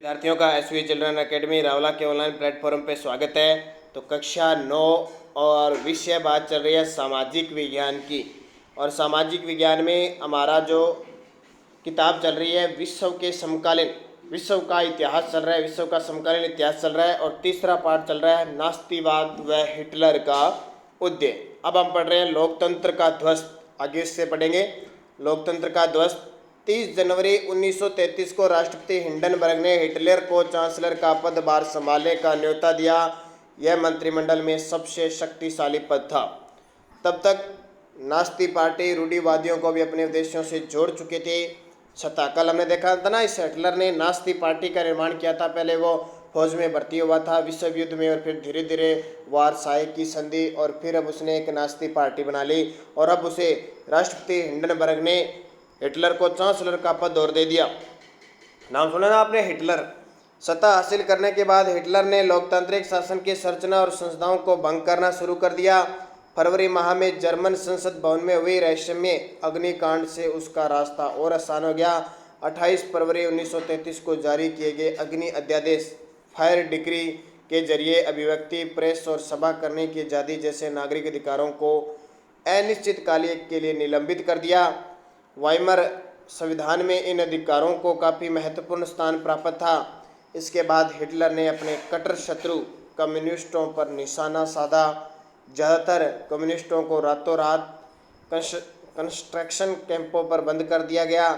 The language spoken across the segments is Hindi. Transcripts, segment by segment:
विद्यार्थियों का एसवी चिल्ड्रन एकेडमी रावला के ऑनलाइन प्लेटफॉर्म पे स्वागत है। तो कक्षा 9 और विषय बात चल रही है सामाजिक विज्ञान की। और सामाजिक विज्ञान में हमारा जो किताब चल रही है विश्व का इतिहास चल रहा है, विश्व का समकालीन इतिहास चल रहा है। और तीसरा पार्ट चल रहा है नास्तिवाद व हिटलर का उदय। अब हम पढ़ रहे हैं लोकतंत्र का ध्वस्त। आगे इससे पढ़ेंगे लोकतंत्र का ध्वस्त। 30 जनवरी 1933 को राष्ट्रपति हिंडनबर्ग ने हिटलर को चांसलर का पदभार संभालने का न्योता दिया। यह मंत्रिमंडल में सबसे शक्तिशाली पद था। तब तक नास्ती पार्टी रूढ़िवादियों को भी अपने उद्देश्यों से जोड़ चुके थे। कल हमने देखा था ना, इस हिटलर ने नास्ती पार्टी का निर्माण किया था। पहले वो फौज में भर्ती हुआ था विश्व युद्ध में, और फिर धीरे धीरे वारसाई की संधि, और फिर अब उसने एक नास्ती पार्टी बना ली। और अब उसे राष्ट्रपति हिंडनबर्ग ने हिटलर को चांसलर का पद और दे दिया। नाम सुना ना आपने, हिटलर। सत्ता हासिल करने के बाद हिटलर ने लोकतांत्रिक शासन की संरचना और संस्थाओं को भंग करना शुरू कर दिया। फरवरी माह में जर्मन संसद भवन में हुई रहस्यमय अग्निकांड से उसका रास्ता और आसान हो गया। 28 फरवरी 1933 को जारी किए गए अग्नि अध्यादेश फायर डिक्री के जरिए अभिव्यक्ति, प्रेस और सभा करने की आज़ादी जैसे नागरिक अधिकारों को अनिश्चितकाल के लिए निलंबित कर दिया। वाइमर संविधान में इन अधिकारों को काफ़ी महत्वपूर्ण स्थान प्राप्त था। इसके बाद हिटलर ने अपने कट्टर शत्रु कम्युनिस्टों पर निशाना साधा। ज़्यादातर कम्युनिस्टों को रातों रात कंस्ट्रक्शन कैंपों पर बंद कर दिया गया।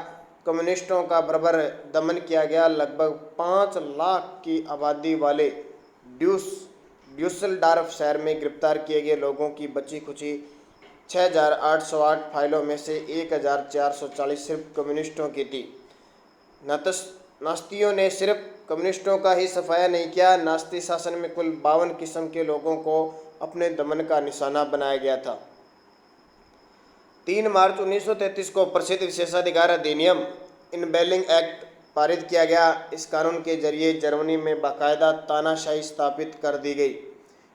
कम्युनिस्टों का बर्बर दमन किया गया। लगभग 5 लाख की आबादी वाले ड्यूसलडॉर्फ शहर में गिरफ्तार किए गए लोगों की बची खुची 6,808 फाइलों में से 1,440 सिर्फ कम्युनिस्टों की थी। नास्तियों ने सिर्फ कम्युनिस्टों का ही सफाया नहीं किया। नास्ती शासन में कुल 52 किस्म के लोगों को अपने दमन का निशाना बनाया गया था। 3 मार्च 1933 को प्रसिद्ध विशेषाधिकार अधिनियम इनबेलिंग एक्ट पारित किया गया। इस कानून के जरिए जर्मनी में बाकायदा तानाशाही स्थापित कर दी गई।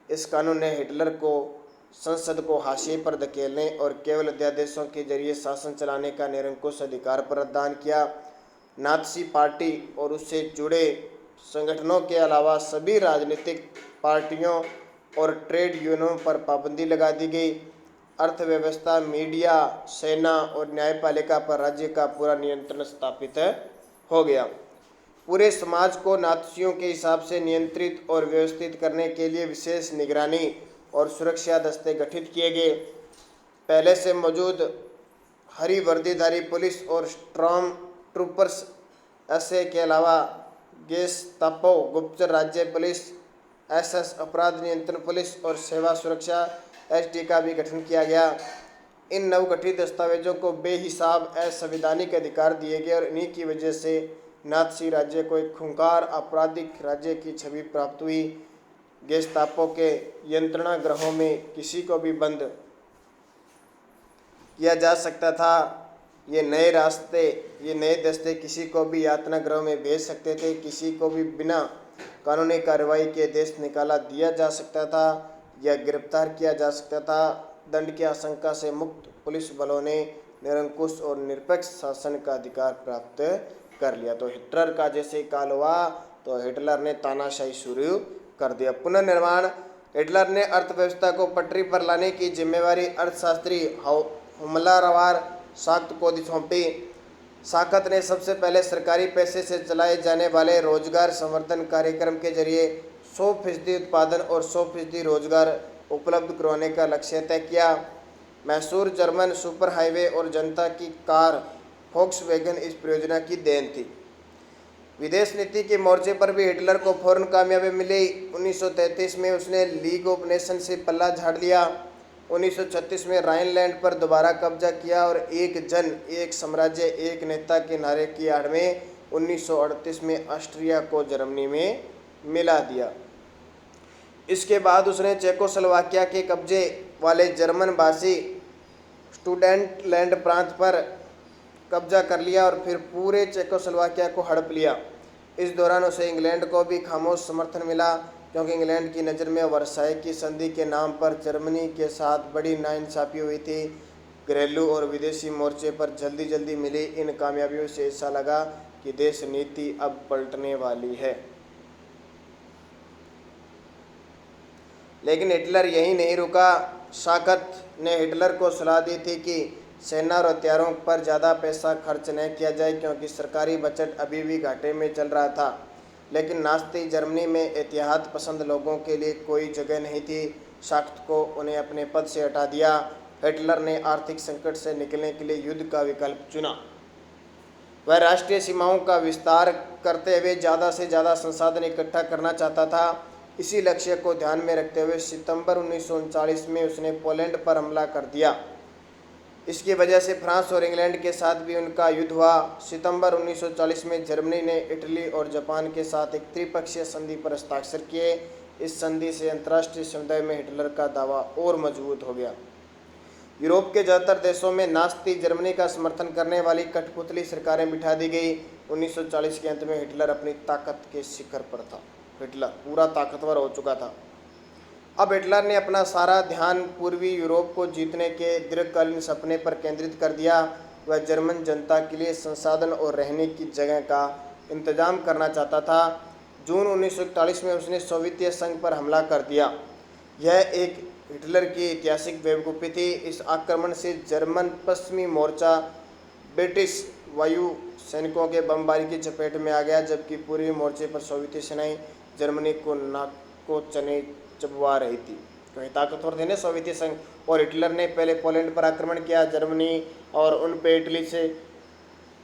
इस कानून ने हिटलर को संसद को हाशिए पर धकेलने और केवल अध्यादेशों के जरिए शासन चलाने का निरंकुश अधिकार प्रदान किया। नात्सी पार्टी और उससे जुड़े संगठनों के अलावा सभी राजनीतिक पार्टियों और ट्रेड यूनियनों पर पाबंदी लगा दी गई। अर्थव्यवस्था, मीडिया, सेना और न्यायपालिका पर राज्य का पूरा नियंत्रण स्थापित हो गया। पूरे समाज को नात्सियों के हिसाब से नियंत्रित और व्यवस्थित करने के लिए विशेष निगरानी और सुरक्षा दस्ते गठित किए गए। पहले से मौजूद हरी वर्दीधारी पुलिस और स्ट्रॉम ट्रूपर्स एसए के अलावा गेस्तापो गुप्तचर राज्य पुलिस, एसएस अपराध नियंत्रण पुलिस और सेवा सुरक्षा एसडी का भी गठन किया गया। इन नवगठित दस्तावेजों को बेहिसाब असंवैधानिक अधिकार दिए गए और इन्हीं की वजह से नात्सी राज्य को एक खूंखार आपराधिक राज्य की छवि प्राप्त हुई। गेस्तापो के यंत्रणा गृहों में किसी को भी बंद किया जा सकता था। ये नए दस्ते किसी को भी यातना गृह में भेज सकते थे। किसी को भी बिना कानूनी कार्रवाई के देश निकाला दिया जा सकता था या गिरफ्तार किया जा सकता था। दंड की आशंका से मुक्त पुलिस बलों ने निरंकुश और निरपेक्ष शासन का अधिकार प्राप्त कर लिया। तो हिटलर का जैसे काल हुआ तो हिटलर ने तानाशाही शुरू कर दिया। पुनर्निर्माण। हिटलर ने अर्थव्यवस्था को पटरी पर लाने की जिम्मेवारी अर्थशास्त्री हुमलारवार साख्त को सौंपी। साख्त ने सबसे पहले सरकारी पैसे से चलाए जाने वाले रोजगार संवर्धन कार्यक्रम के जरिए 100% उत्पादन और 100% रोजगार उपलब्ध करवाने का लक्ष्य तय किया। मैसूर जर्मन सुपर हाईवे और जनता की कार फोक्सवैगन इस परियोजना की देन थी। विदेश नीति के मोर्चे पर भी हिटलर को फौरन कामयाबी मिली। 1933 में उसने लीग ऑफ नेशन से पल्ला झाड़ दिया। 1936 में राइनलैंड पर दोबारा कब्जा किया और एक जन एक साम्राज्य एक नेता के नारे की आड़ में 1938 में ऑस्ट्रिया को जर्मनी में मिला दिया। इसके बाद उसने चेकोस्लोवाकिया के कब्जे वाले जर्मन भाषी स्टूडेंटलैंड प्रांत पर कब्जा कर लिया और फिर पूरे चेकोस्लोवाकिया को हड़प लिया। इस दौरान उसे इंग्लैंड को भी खामोश समर्थन मिला, क्योंकि इंग्लैंड की नज़र में वर्साई की संधि के नाम पर जर्मनी के साथ बड़ी नाइंसाफ़ी हुई थी। घरेलू और विदेशी मोर्चे पर जल्दी मिली इन कामयाबियों से ऐसा लगा कि देश नीति अब पलटने वाली है। लेकिन हिटलर यही नहीं रुका। साकत ने हिटलर को सलाह दी थी कि सेना और हथियारों पर ज़्यादा पैसा खर्च न किया जाए, क्योंकि सरकारी बजट अभी भी घाटे में चल रहा था। लेकिन नाज़ी जर्मनी में एतिहाद पसंद लोगों के लिए कोई जगह नहीं थी। साकत को उन्हें अपने पद से हटा दिया। हिटलर ने आर्थिक संकट से निकलने के लिए युद्ध का विकल्प चुना। वह राष्ट्रीय सीमाओं का विस्तार करते हुए ज़्यादा से ज़्यादा संसाधन इकट्ठा करना चाहता था। इसी लक्ष्य को ध्यान में रखते हुए सितंबर 1939 में उसने पोलैंड पर हमला कर दिया। इसकी वजह से फ्रांस और इंग्लैंड के साथ भी उनका युद्ध हुआ। सितंबर 1940 में जर्मनी ने इटली और जापान के साथ एक त्रिपक्षीय संधि पर हस्ताक्षर किए। इस संधि से अंतर्राष्ट्रीय समुदाय में हिटलर का दावा और मजबूत हो गया। यूरोप के ज़्यादातर देशों में नाज़ी जर्मनी का समर्थन करने वाली कठपुतली सरकारें बिठा दी गई। 1940 के अंत में हिटलर अपनी ताकत के शिखर पर था। हिटलर पूरा ताकतवर हो चुका था। अब हिटलर ने अपना सारा ध्यान पूर्वी यूरोप को जीतने के दीर्घकालीन सपने पर केंद्रित कर दिया। वह जर्मन जनता के लिए संसाधन और रहने की जगह का इंतजाम करना चाहता था। जून 1941 में उसने सोवियत संघ पर हमला कर दिया। यह एक हिटलर की ऐतिहासिक बेवकूफ़ी थी। इस आक्रमण से जर्मन पश्चिमी मोर्चा ब्रिटिश वायु सैनिकों के बमबारी की चपेट में आ गया, जबकि पूर्वी मोर्चे पर सोवियत सेनाएं जर्मनी को नाको चने चबवा रही थी। कहीं ताकतवर थे ना सोवियत संघ। और हिटलर ने पहले पोलैंड पर आक्रमण किया, जर्मनी और उन पे इटली से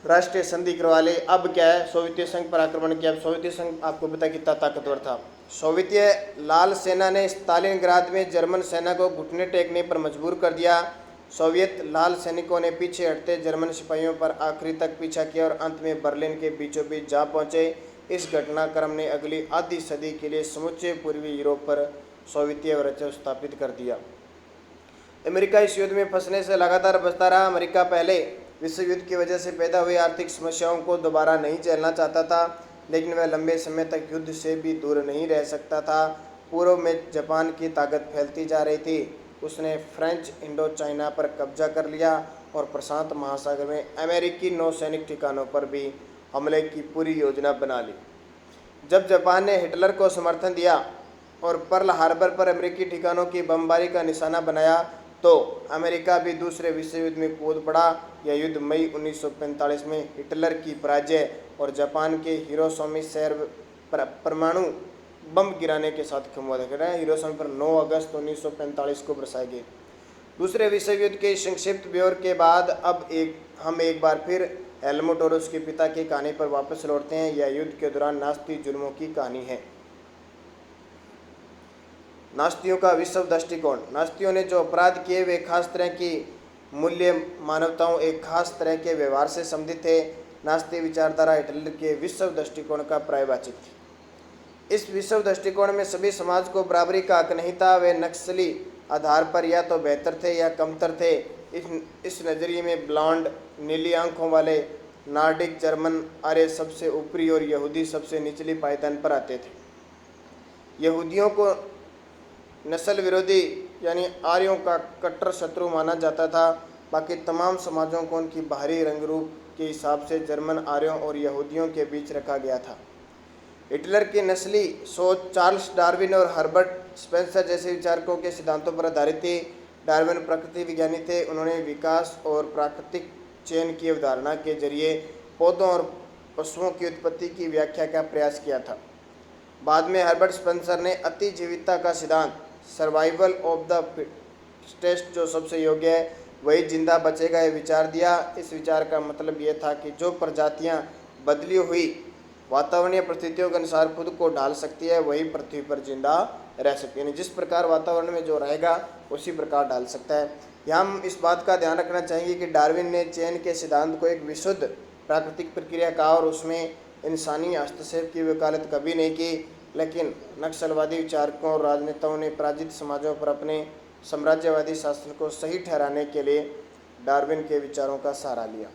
राष्ट्रीय संधि करवा ली। अब क्या है, सोवियत संघ पर आक्रमण किया। सोवियत संघ आपको पता कितना ताकतवर था। सोवियत लाल सेना ने स्टालिनग्राद में जर्मन सेना को घुटने टेकने पर मजबूर कर दिया। सोवियत लाल सैनिकों ने पीछे हटते जर्मन सिपाहियों पर आखिरी तक पीछा किया और अंत में बर्लिन के बीचों बीच जा पहुंचे। इस घटनाक्रम ने अगली आधी सदी के लिए समूचे पूर्वी यूरोप पर सोवियत वर्चस्व स्थापित कर दिया। अमेरिका इस युद्ध में फंसने से लगातार बचता रहा। अमेरिका पहले विश्व युद्ध की वजह से पैदा हुई आर्थिक समस्याओं को दोबारा नहीं झेलना चाहता था, लेकिन वह लंबे समय तक युद्ध से भी दूर नहीं रह सकता था। पूर्व में जापान की ताकत फैलती जा रही थी। उसने फ्रेंच इंडो चाइना पर कब्जा कर लिया और प्रशांत महासागर में अमेरिकी नौसैनिक ठिकानों पर भी हमले की पूरी योजना बना ली। जब जापान ने हिटलर को समर्थन दिया और पर्ल हार्बर पर अमेरिकी ठिकानों की बमबारी का निशाना बनाया, तो अमेरिका भी दूसरे विश्व युद्ध में कूद पड़ा। यह युद्ध मई 1945 में हिटलर की पराजय और जापान के हिरोशिमा शहर पर परमाणु बम गिराने के साथ खत्म हुआ। हिरोशिमा पर 9 अगस्त 1945 को बरसाए गए। दूसरे विश्व युद्ध के संक्षिप्त ब्यौरे के बाद अब हम एक बार फिर हेलमुट और उसके पिता की कहानी पर वापस लौटते हैं। यह युद्ध के दौरान नाज़ी जुल्मों की कहानी है। नास्तियों का विश्व दृष्टिकोण। नास्तियों ने जो अपराध किए वे खास तरह की मूल्य मानवताओं एक खास तरह के व्यवहार से संबंधित थे। नास्ती विचारधारा हिटलर के विश्व दृष्टिकोण का पर्यवाची थी। इस विश्व दृष्टिकोण में सभी समाज को बराबरी का हक नहीं था। वे नक्सली आधार पर या तो बेहतर थे या कमतर थे। इस नज़रिए में ब्लॉन्ड नीली आंखों वाले नॉर्डिक जर्मन आर्य सबसे ऊपरी और यहूदी सबसे निचली पायदान पर आते थे। यहूदियों को नस्ल विरोधी यानी आर्यों का कट्टर शत्रु माना जाता था। बाकी तमाम समाजों को उनकी बाहरी रंग रूप के हिसाब से जर्मन आर्यों और यहूदियों के बीच रखा गया था। हिटलर की नस्ली सोच चार्ल्स डार्विन और हर्बर्ट स्पेंसर जैसे विचारकों के सिद्धांतों पर आधारित थी। डार्विन प्रकृति विज्ञानी थे। उन्होंने विकास और प्राकृतिक चयन की अवधारणा के जरिए पौधों और पशुओं की उत्पत्ति की व्याख्या का प्रयास किया था। बाद में हर्बर्ट स्पेंसर ने अतिजीविता का सिद्धांत सर्वाइवल ऑफ द फिटेस्ट, जो सबसे योग्य है वही जिंदा बचेगा, यह विचार दिया। इस विचार का मतलब यह था कि जो प्रजातियां बदली हुई वातावरणीय परिस्थितियों के अनुसार खुद को ढाल सकती है वही पृथ्वी पर जिंदा रह सकती है। यानी जिस प्रकार वातावरण में जो रहेगा उसी प्रकार ढाल सकता है। यहाँ हम इस बात का ध्यान रखना चाहेंगे कि डार्विन ने चयन के सिद्धांत को एक विशुद्ध प्राकृतिक प्रक्रिया कहा और उसमें इंसानी हस्तक्षेप की वकालत कभी नहीं की। लेकिन नक्सलवादी विचारकों और राजनेताओं ने पराजित समाजों पर अपने साम्राज्यवादी शासन को सही ठहराने के लिए डार्विन के विचारों का सहारा लिया।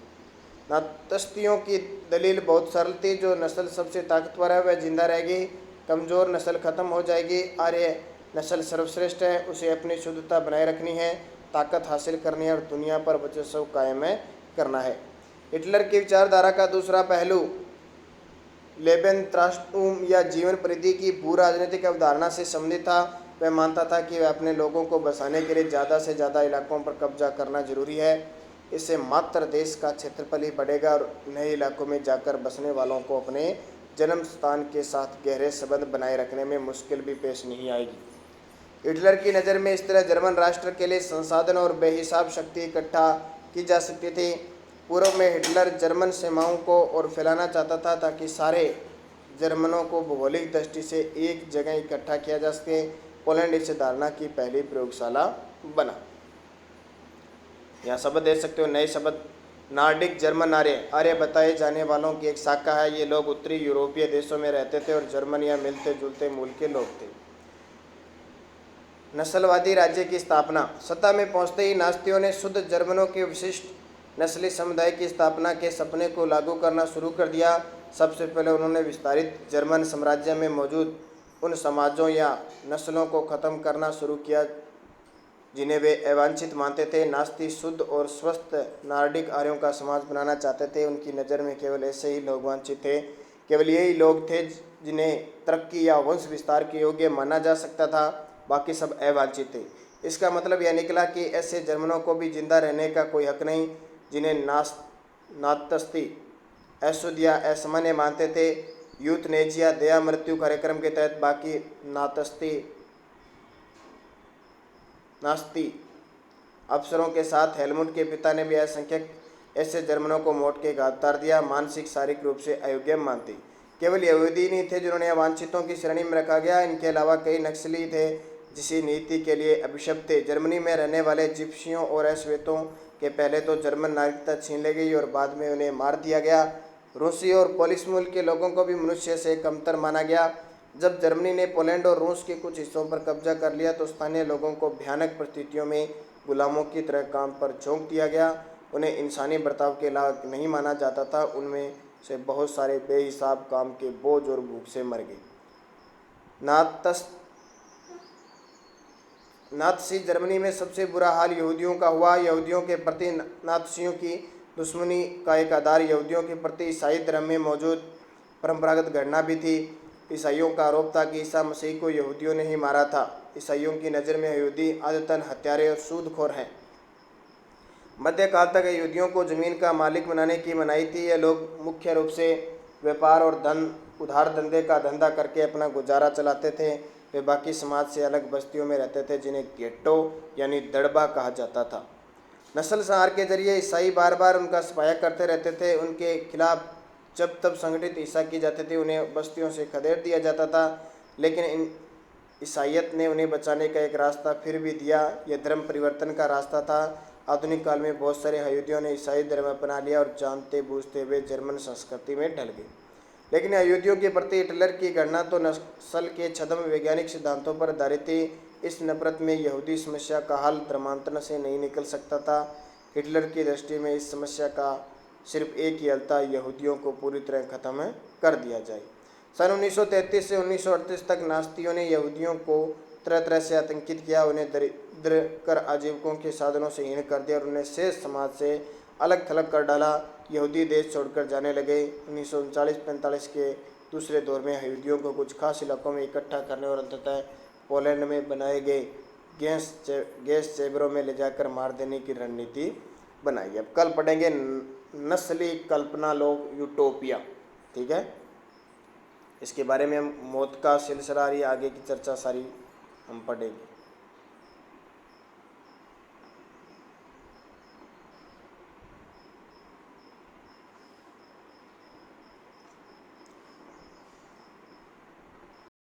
नास्तियों की दलील बहुत सरल थी। जो नस्ल सबसे ताकतवर है वह जिंदा रहेगी, कमज़ोर नस्ल खत्म हो जाएगी। आर्य नस्ल सर्वश्रेष्ठ है, उसे अपनी शुद्धता बनाए रखनी है, ताकत हासिल करनी है और दुनिया पर वर्चस्व कायम करना है। हिटलर की विचारधारा का दूसरा पहलू लेबेन त्रास्टुम या जीवन परिधि की भू राजनीतिक अवधारणा से संबंधित था। वह मानता था कि वह अपने लोगों को बसाने के लिए ज़्यादा से ज़्यादा इलाकों पर कब्जा करना जरूरी है। इससे मात्र देश का क्षेत्रफल ही बढ़ेगा और नए इलाकों में जाकर बसने वालों को अपने जन्म स्थान के साथ गहरे संबंध बनाए रखने में मुश्किल भी पेश नहीं आएगी। हिटलर की नज़र में इस तरह जर्मन राष्ट्र के लिए संसाधन और बेहिसाब शक्ति इकट्ठा की जा सकती थी। पूर्व में हिटलर जर्मन सीमाओं को और फैलाना चाहता था ताकि सारे जर्मनों को भौगोलिक दृष्टि से एक जगह इकट्ठा किया जा सके। पोलैंड इस धारणा की पहली प्रयोगशाला बना। यहाँ शब्द देख सकते हो, नए शब्द नार्डिक जर्मन आर्य बताए जाने वालों की एक शाखा है। ये लोग उत्तरी यूरोपीय देशों में रहते थे और जर्मन या मिलते जुलते मूल के लोग थे। नस्लवादी राज्य की स्थापना। सत्ता में पहुंचते ही नास्तियों ने शुद्ध जर्मनों के विशिष्ट नस्ली समुदाय की स्थापना के सपने को लागू करना शुरू कर दिया। सबसे पहले उन्होंने विस्तारित जर्मन साम्राज्य में मौजूद उन समाजों या नस्लों को ख़त्म करना शुरू किया जिन्हें वे अवांछित मानते थे। नास्ती शुद्ध और स्वस्थ नार्डिक आर्यों का समाज बनाना चाहते थे। उनकी नज़र में केवल ऐसे ही लोग वांछित थे, केवल यही लोग थे जिन्हें तरक्की या वंश विस्तार के योग्य माना जा सकता था, बाकी सब अवांछित थे। इसका मतलब यह निकला कि ऐसे जर्मनों को भी जिंदा रहने का कोई हक नहीं जिन्हें नात्सती अशुद्ध या असामान्य मानते थे। यूथनेजिया दया मृत्यु कार्यक्रम के तहत बाकी नास्ती अफसरों के साथ हेलमुट के पिता ने भी असंख्यक ऐसे जर्मनों को मौत के घाट उतार दिया। मानसिक शारीरिक रूप से अयोग्य मानते केवल यहूदी नहीं थे जिन्होंने अवांछितों की श्रेणी में रखा गया, इनके अलावा कई नक्सली थे जिसी नीति के लिए अभिशप्त थे। जर्मनी में रहने वाले जिप्सियों और अश्वेतों के पहले तो जर्मन नागरिकता छीन ली गई और बाद में उन्हें मार दिया गया। रूसी और पोलिश मूल के लोगों को भी मनुष्य से कमतर माना गया। जब जर्मनी ने पोलैंड और रूस के कुछ हिस्सों पर कब्जा कर लिया तो स्थानीय लोगों को भयानक परिस्थितियों में गुलामों की तरह काम पर झोंक दिया गया। उन्हें इंसानी बर्ताव के लायक नहीं माना जाता था। उनमें से बहुत सारे बेहिसाब काम के बोझ और भूख से मर गए। नात्सी जर्मनी में सबसे बुरा हाल यहूदियों का हुआ। यहूदियों के प्रति नात्सियों की दुश्मनी का एक आधार यहूदियों के प्रति ईसाई धर्म में मौजूद परंपरागत घटना भी थी। ईसाइयों का आरोप था कि ईसा मसीह को यहूदियों ने ही मारा था। ईसाइयों की नज़र में यहूदी आदतन हत्यारे और सूदखोर हैं। मध्यकाल तक यहूदियों को ज़मीन का मालिक बनाने की मनाही थी। ये लोग मुख्य रूप से व्यापार और उधार धंधे का धंधा करके अपना गुजारा चलाते थे। वे बाकी समाज से अलग बस्तियों में रहते थे जिन्हें गेट्टो यानी दड़बा कहा जाता था। नस्ल संहार के जरिए ईसाई बार बार उनका सफाया करते रहते थे। उनके खिलाफ जब तब संगठित हिंसा की जाती थी, उन्हें बस्तियों से खदेड़ दिया जाता था। लेकिन ईसाइयत ने उन्हें बचाने का एक रास्ता फिर भी दिया। यह धर्म परिवर्तन का रास्ता था। आधुनिक काल में बहुत सारे यहूदियों ने ईसाई धर्म अपना लिया और जानते बूझते हुए जर्मन संस्कृति में ढल गए। लेकिन यहूदियों के प्रति हिटलर की गणना तो नस्ल के छद्म वैज्ञानिक सिद्धांतों पर आधारित थी। इस नफरत में यहूदी समस्या का हल धर्मांतरण से नहीं निकल सकता था। हिटलर की दृष्टि में इस समस्या का सिर्फ एक ही हल था, यहूदियों को पूरी तरह खत्म कर दिया जाए। सन 1933 से 1938 तक नास्तियों ने यहूदियों को तरह तरह से आतंकित किया, उन्हें दरिद्र कर आजीविकों के साधनों से हीन कर दिया और उन्हें शेष समाज से अलग थलग कर डाला। यहूदी देश छोड़कर जाने लगे। 1939-45 के दूसरे दौर में यहूदियों को कुछ खास इलाकों में इकट्ठा करने और अंततः पोलैंड में बनाए गए गैस चैम्बरों में ले जाकर मार देने की रणनीति बनाई। अब कल पढ़ेंगे नस्ली कल्पना लोग यूटोपिया। ठीक है, इसके बारे में हम मौत का सिलसिला आगे की चर्चा सारी हम पढ़ेंगे।